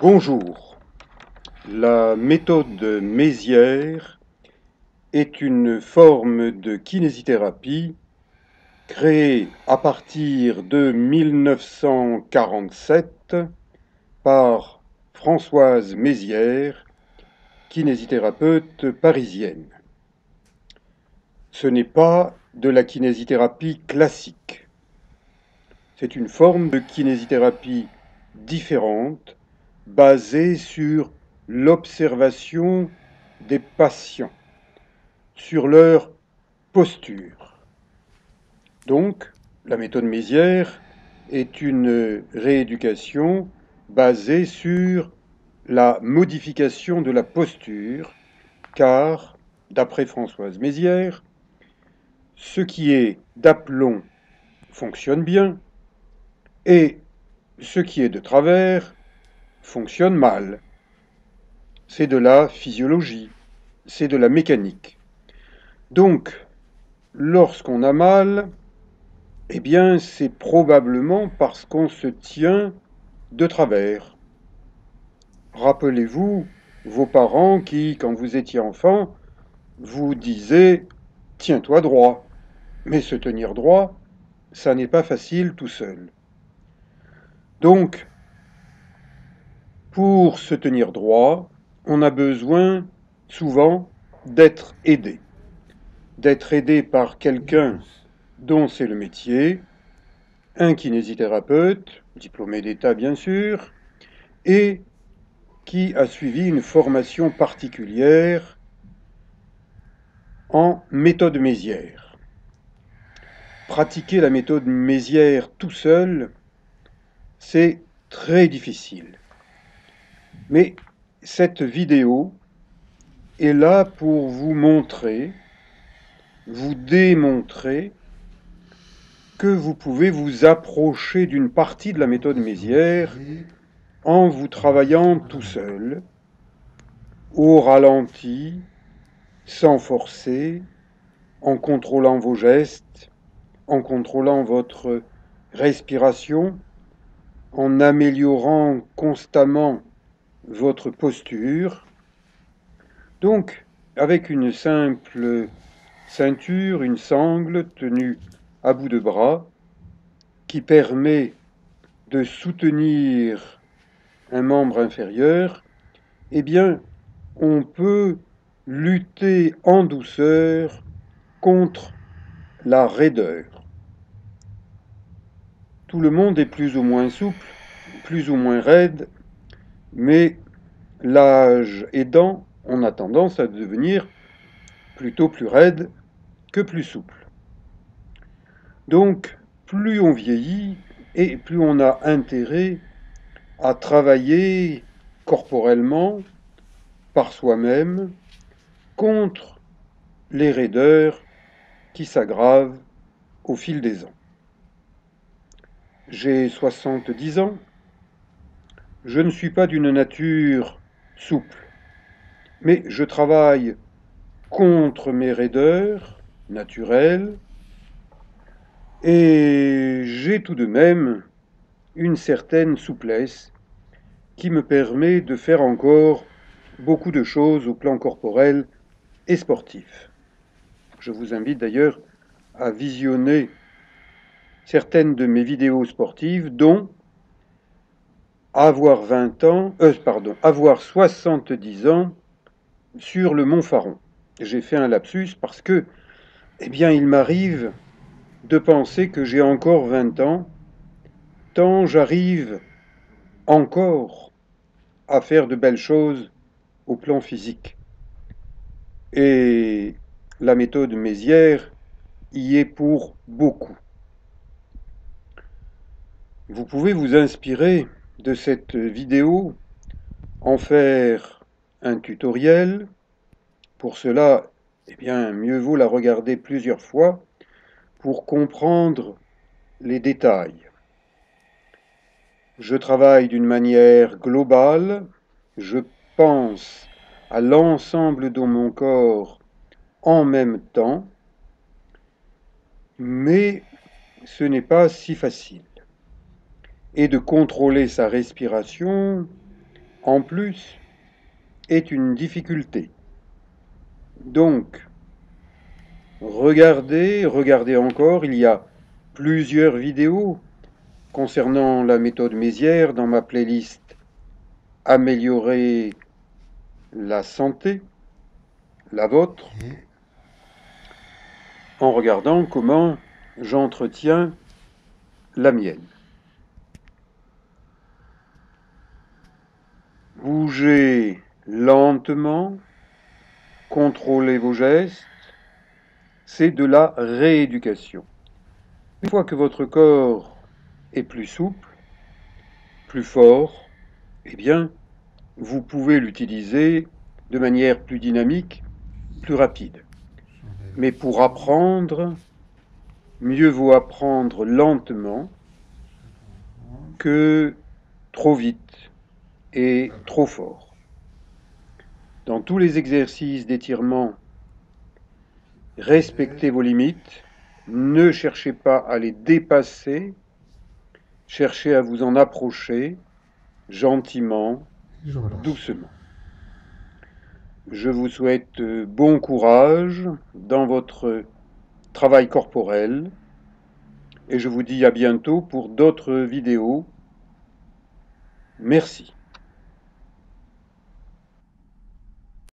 Bonjour. La méthode Mézières est une forme de kinésithérapie créée à partir de 1947 par Françoise Mézières, kinésithérapeute parisienne. Ce n'est pas de la kinésithérapie classique. C'est une forme de kinésithérapie différente, basée sur l'observation des patients, sur leur posture. Donc, la méthode Mézières est une rééducation basée sur la modification de la posture, car, d'après Françoise Mézières, ce qui est d'aplomb fonctionne bien, et ce qui est de travers fonctionne mal. C'est de la physiologie, c'est de la mécanique. Donc, lorsqu'on a mal, eh bien, c'est probablement parce qu'on se tient de travers. Rappelez-vous vos parents qui, quand vous étiez enfant, vous disaient « tiens-toi droit ». Mais se tenir droit, ça n'est pas facile tout seul. Donc, pour se tenir droit, on a besoin souvent d'être aidé. D'être aidé par quelqu'un dont c'est le métier, un kinésithérapeute, diplômé d'État bien sûr, et qui a suivi une formation particulière en méthode Mézières. Pratiquer la méthode Mézières tout seul, c'est très difficile. Mais cette vidéo est là pour vous montrer, vous démontrer que vous pouvez vous approcher d'une partie de la méthode Mézières en vous travaillant tout seul, au ralenti, sans forcer, en contrôlant vos gestes, en contrôlant votre respiration, en améliorant constamment votre posture. Donc, avec une simple ceinture, une sangle tenue à bout de bras, qui permet de soutenir un membre inférieur, eh bien, on peut lutter en douceur contre la raideur. Tout le monde est plus ou moins souple, plus ou moins raide, mais l'âge aidant, on a tendance à devenir plutôt plus raide que plus souple. Donc, plus on vieillit et plus on a intérêt à travailler corporellement, par soi-même, contre les raideurs qui s'aggravent au fil des ans. J'ai 70 ans, je ne suis pas d'une nature souple, mais je travaille contre mes raideurs naturelles et j'ai tout de même une certaine souplesse qui me permet de faire encore beaucoup de choses au plan corporel et sportif. Je vous invite d'ailleurs à visionner certaines de mes vidéos sportives, dont avoir 70 ans sur le Mont Faron. J'ai fait un lapsus parce que, eh bien, il m'arrive de penser que j'ai encore 20 ans, tant j'arrive encore à faire de belles choses au plan physique. Et la méthode Mézières y est pour beaucoup. Vous pouvez vous inspirer de cette vidéo, en faire un tutoriel. Pour cela, eh bien, mieux vaut la regarder plusieurs fois pour comprendre les détails. Je travaille d'une manière globale, je pense à l'ensemble de mon corps en même temps, mais ce n'est pas si facile. Et de contrôler sa respiration, en plus, est une difficulté. Donc, regardez encore, il y a plusieurs vidéos concernant la méthode Mézières dans ma playlist Améliorer la santé, la vôtre, en regardant comment j'entretiens la mienne. Bougez lentement, contrôlez vos gestes, c'est de la rééducation. Une fois que votre corps est plus souple, plus fort, eh bien, vous pouvez l'utiliser de manière plus dynamique, plus rapide. Mais pour apprendre, mieux vaut apprendre lentement que trop vite et trop fort. Dans tous les exercices d'étirement, respectez vos limites, ne cherchez pas à les dépasser, cherchez à vous en approcher gentiment, doucement. Je vous souhaite bon courage dans votre travail corporel et je vous dis à bientôt pour d'autres vidéos. Merci.